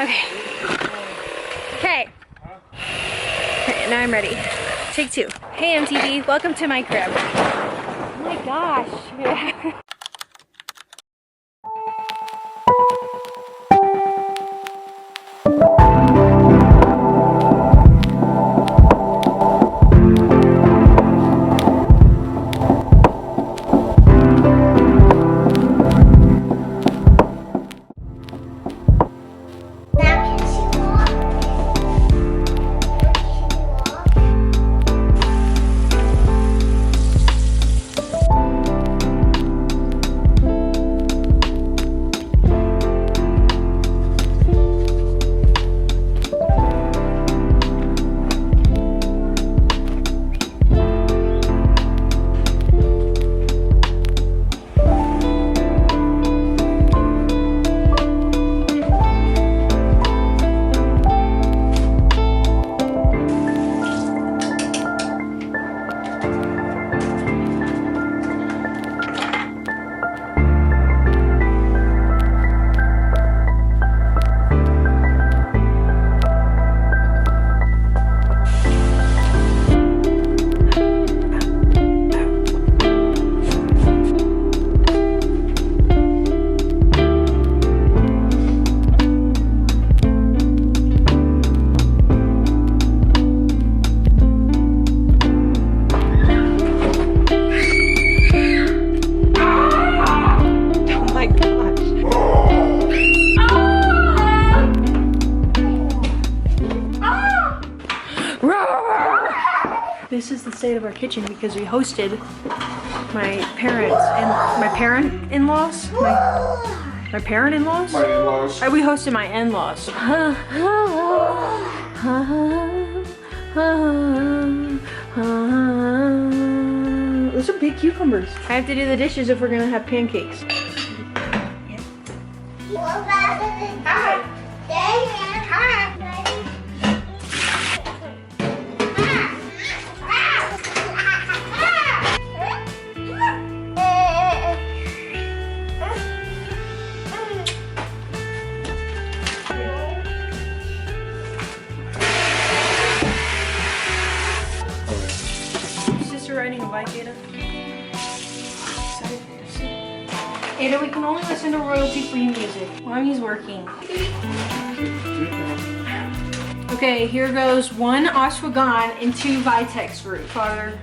Okay. Okay. Okay, now I'm ready. Take two. Hey MTV, welcome to my crib. Oh my gosh. This is the state of our kitchen because we hosted my parents and my parent-in-laws. My parent-in-laws? My in-laws. We hosted my in-laws. Those are big cucumbers. I have to do the dishes if we're gonna have pancakes. Riding a bike, Ada. Ada, we can only listen to royalty-free music while he's working. Okay, here goes 1 ashwagandha and 2 Vitex root. Father,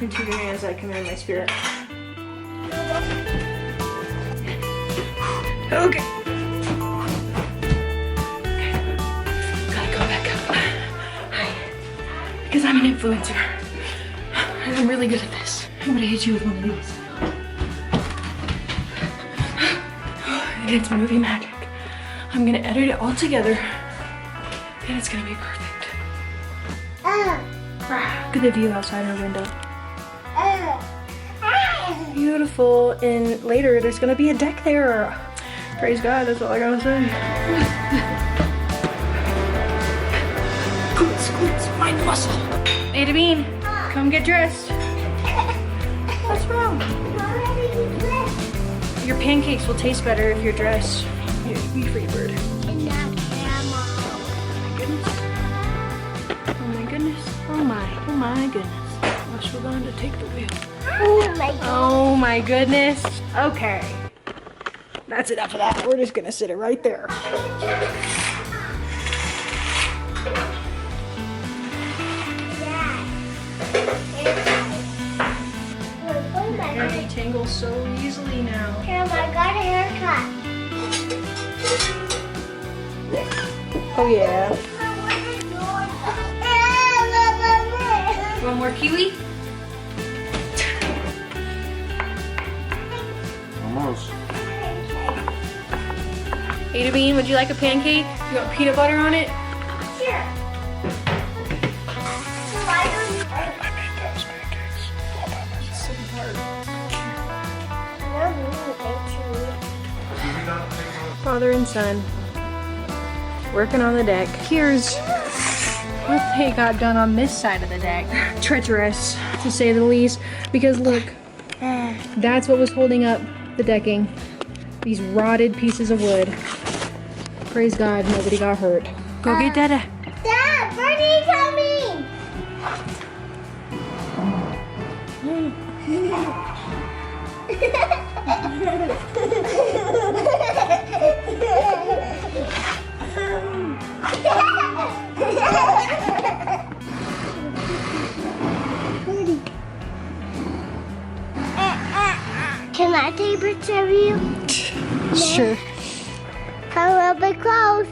into your hands I command my spirit. Okay. Gotta go back up. Hi. Because I'm an influencer. I'm really good at this. I'm gonna hit you with one of these. And it's movie magic. I'm gonna edit it all together and it's gonna be perfect. Look at the view outside our window. Beautiful. And later there's gonna be a deck there. Praise God, that's all I gotta say. Glutes, find muscle. Ada Bean. Come get dressed. What's wrong? Your pancakes will taste better if you're dressed. Here, be free bird. Oh my goodness. Oh my goodness. Ashwagandha, take the wheel. Oh my goodness. Okay. That's enough of that. We're just gonna sit it right there. My hair detangles so easily now. Grandma, I got a haircut. Oh yeah. One more kiwi? Almost. Ada Bean, would you like a pancake? You want peanut butter on it? Sure. Father and son working on the deck. Here's what they got done on this side of the deck. Treacherous, to say the least, because look, that's what was holding up the decking. These rotted pieces of wood. Praise God, nobody got hurt. Go get Dada. Dad, Birdie coming! Can I take a picture of you? Sure. Come a little bit close.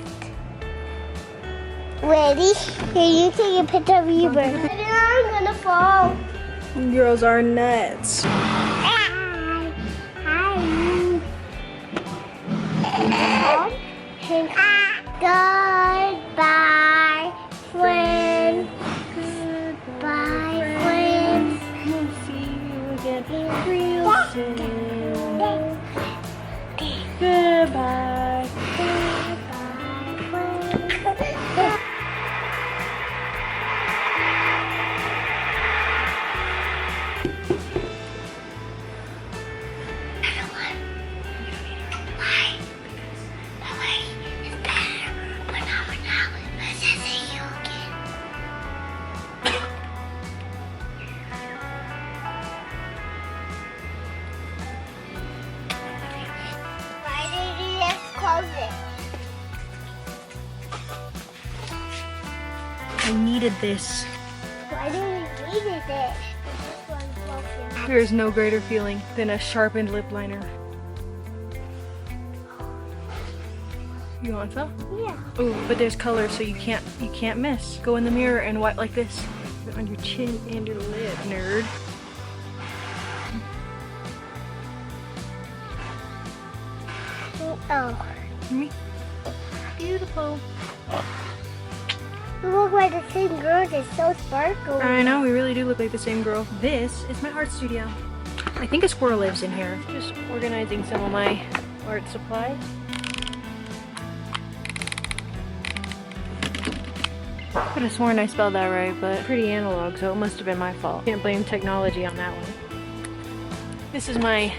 Ready? Here, you take a picture of you, bird. I'm gonna fall. Girls are nuts. Hi. Goodbye, friend. Goodbye, friend. We'll see you again real soon. Goodbye. I needed this. Why do we need it? This one's broken. There is no greater feeling than a sharpened lip liner. You want some? Yeah. Ooh, but there's color, so you can't miss. Go in the mirror and wipe like this on your chin and your lip, nerd. Oh. Me? Beautiful. We look like the same girl. They're so sparkly. I know, we really do look like the same girl. This is my art studio. I think a squirrel lives in here. Just organizing some of my art supplies. I could have sworn I spelled that right, but pretty analog, so it must have been my fault. Can't blame technology on that one. This is my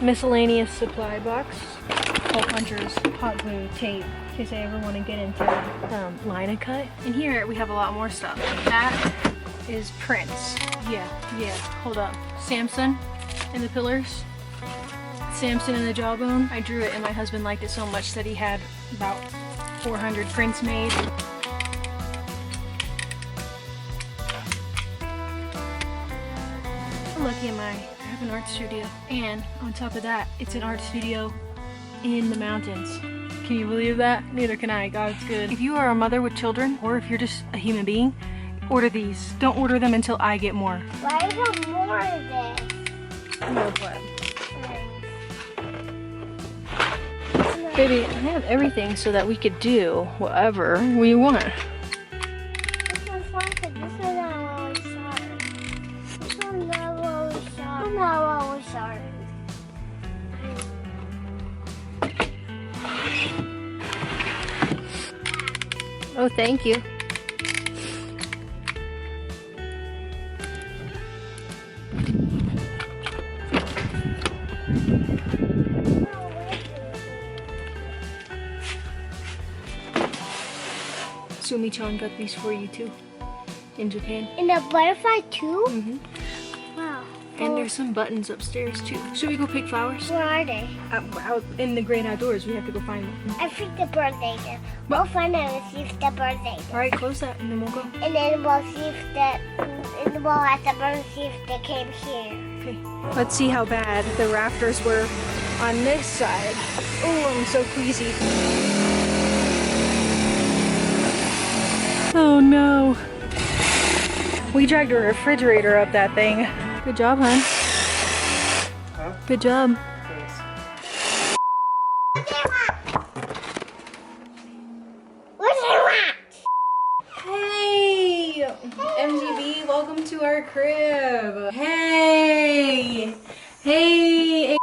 miscellaneous supply box. Hole punchers, hot glue, tape, in case I ever want to get into line and cut. And here we have a lot more stuff. That is prints. Yeah, hold up. Samson and the pillars. Samson and the jawbone. I drew it and my husband liked it so much that he had about 400 prints made. How lucky am I? I have an art studio. And on top of that, it's an art studio in the mountains. Can you believe that? Neither can I. God's good. If you are a mother with children, or if you're just a human being, order these. Don't order them until I get more. Why is there more of this? More of what? Baby, I have everything so that we could do whatever we want. This one's fun, but this one's not always sharp. This one's not always sharp. It's not always sharp. Oh, thank you. Sumi-chan got these for you too, in Japan. And the butterfly too? Mm-hmm. Wow. And there's some buttons upstairs too. Should we go pick flowers? Where are they? Out in the great outdoors. We have to go find them. I think the birthday then. We'll find out and see if the birthday then. All right, close that and then we'll go. And then we'll see if and we'll ask the bird see if they came here. Okay. Let's see how bad the rafters were on this side. Oh, I'm so queasy. Oh no. We dragged a refrigerator up that thing. Good job, hon. Huh? Good job. Thanks. What do you want? Hey! MGB, welcome to our crib. Hey! Hey!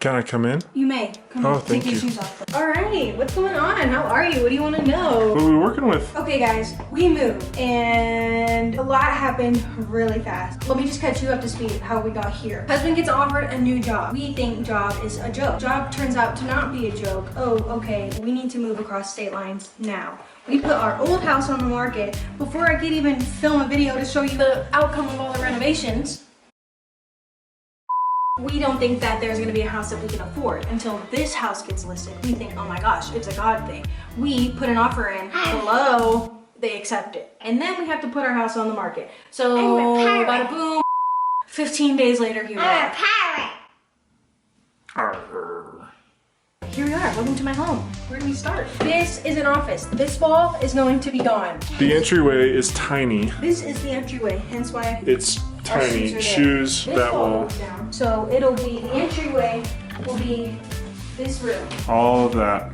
Can I come in? You may. Come Oh, on, thank take your you. shoes off. Alright. right, what's going on? How are you? What do you want to know? What are we working with? Okay guys, we moved and a lot happened really fast. Let me just catch you up to speed how we got here. Husband gets offered a new job. We think job is a joke. Job turns out to not be a joke. Oh, okay, we need to move across state lines now. We put our old house on the market. Before I could even film a video to show you the outcome of all the renovations, we don't think that there's gonna be a house that we can afford until this house gets listed. We think, oh my gosh, it's a God thing. We put an offer in, hello, they accept it. And then we have to put our house on the market. So, bada boom, 15 days later, here we are. Here we are, welcome to my home. Where do we start? This is an office. This wall is going to be gone. The entryway is tiny. This is the entryway, hence why It's tiny. Shoes, that wall. Down. So it'll be, the entryway will be this room. All of that.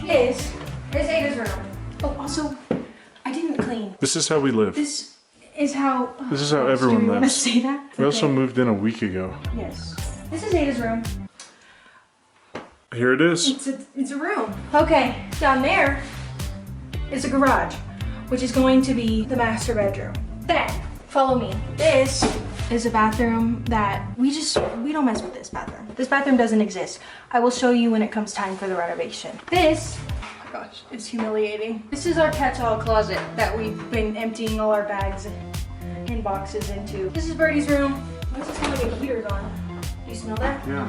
This is Ada's room. Oh, also, I didn't clean. This is how we live. This is how everyone do you want to lives. say that? We also Okay. moved in a week ago. Yes. This is Ada's room. Here it is. It's a room. Okay, down there is a garage, which is going to be the master bedroom. Then, follow me. This is a bathroom that we don't mess with this bathroom. This bathroom doesn't exist. I will show you when it comes time for the renovation. This, oh my gosh, it's humiliating. This is our catch-all closet that we've been emptying all our bags and boxes into. This is Birdie's room. Why does it smell like a heater's on? Do you smell that? Yeah.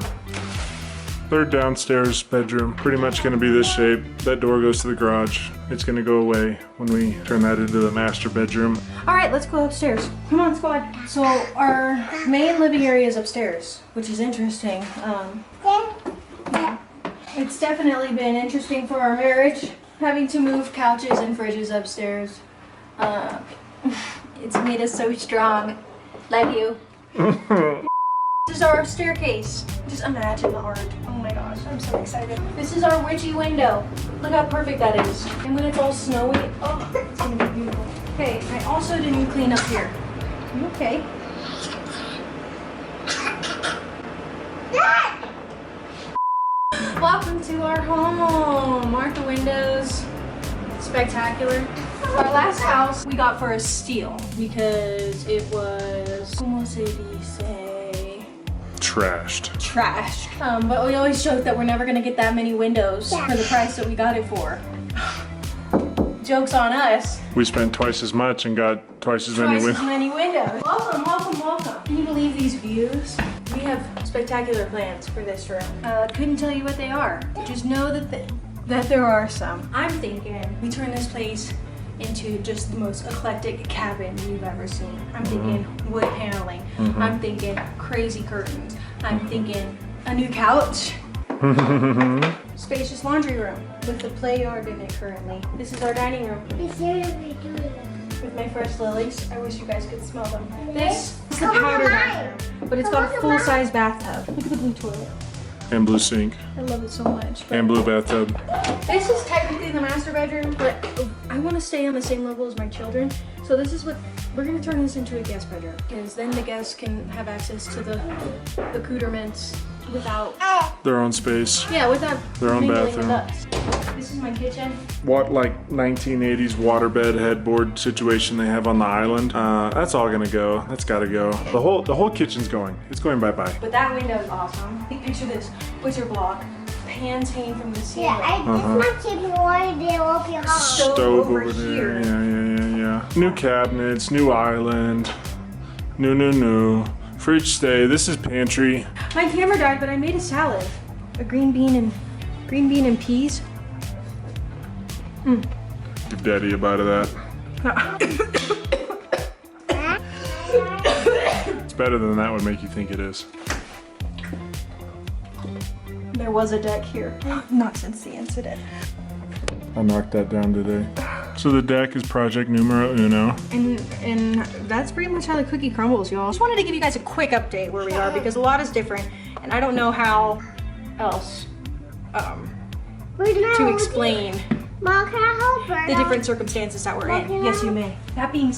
Third downstairs bedroom, pretty much gonna be this shape. That door goes to the garage. It's gonna go away when we turn that into the master bedroom. All right, let's go upstairs. Come on, squad. So our main living area is upstairs, which is interesting. It's definitely been interesting for our marriage, having to move couches and fridges upstairs. It's made us so strong. Love you. This is our staircase. Just imagine the art. Oh my gosh, I'm so excited. This is our witchy window. Look how perfect that is. And when it's all snowy, oh, it's gonna be beautiful. Okay, I also didn't clean up here. You okay? Welcome to our home. Aren't the windows spectacular? Our last house we got for a steal because it was, como se dice? Trashed. But we always joke that we're never gonna get that many windows for the price that we got it for. Joke's on us. We spent twice as much and got twice as many windows. Welcome, welcome, welcome. Can you believe these views? We have spectacular plans for this room. Couldn't tell you what they are. Just know that there are some. I'm thinking we turn this place into just the most eclectic cabin you've ever seen. I'm thinking wood paneling. I'm thinking crazy curtains. I'm thinking a new couch. Spacious laundry room with a play yard in it currently. This is our dining room with my fresh lilies. I wish you guys could smell them. This is the powder bathroom, but it's got a full-size bathtub. Look at the blue toilet. And blue sink. I love it so much. And blue bathtub. This is technically the master bedroom, but I want to stay on the same level as my children. So this is what, we're going to turn this into a guest bedroom. Because then the guests can have access to the accoutrements without... Their own space. Yeah, without Their own mingling bathroom. with us. This is my kitchen. What, like 1980s waterbed headboard situation they have on the island? That's all gonna go. That's gotta go. The whole kitchen's going. It's going bye-bye. But that window is awesome. Picture this, butcher block, pans hanging from the ceiling. Yeah, I just want to warn they won't be home. Stove over there. here. Yeah. New cabinets, new island. New. Fridge stay. This is pantry. My camera died, but I made a salad. A green bean and peas. Give daddy a bite of that. It's better than that would make you think it is. There was a deck here. Not since the incident. I knocked that down today. So the deck is project numero uno. And that's pretty much how the cookie crumbles, y'all. Just wanted to give you guys a quick update where we are because a lot is different and I don't know how else to explain Mom, can I help her? the different circumstances that we're in. Yes, you may. That being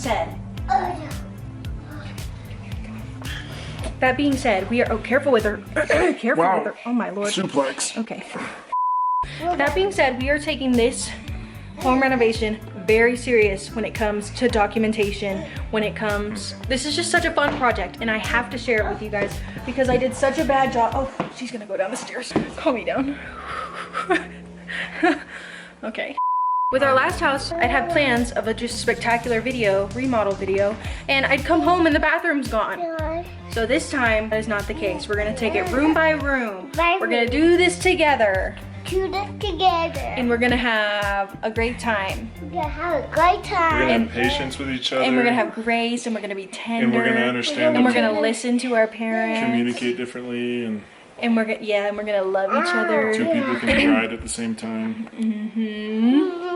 said, we are, oh, careful with her. Careful Wow. with her. Oh my Lord. Suplex. Okay. That being said, we are taking this home renovation very serious when it comes to documentation, when it comes, this is just such a fun project and I have to share it with you guys because I did such a bad job. Oh, she's gonna go down the stairs. Calm me down. Okay. With our last house, I'd have plans of a just spectacular video, remodel video, and I'd come home and the bathroom's gone. So this time, that is not the case. We're gonna take it room by room. We're gonna do this together. And we're gonna have a great time. We're gonna have a great time. We're gonna have patience with each other. And we're gonna have grace, and we're gonna be tender. And we're gonna understand. And we're gonna listen to our parents. Communicate differently, and we're gonna love each other. two people can ride at the same time. Mm-hmm.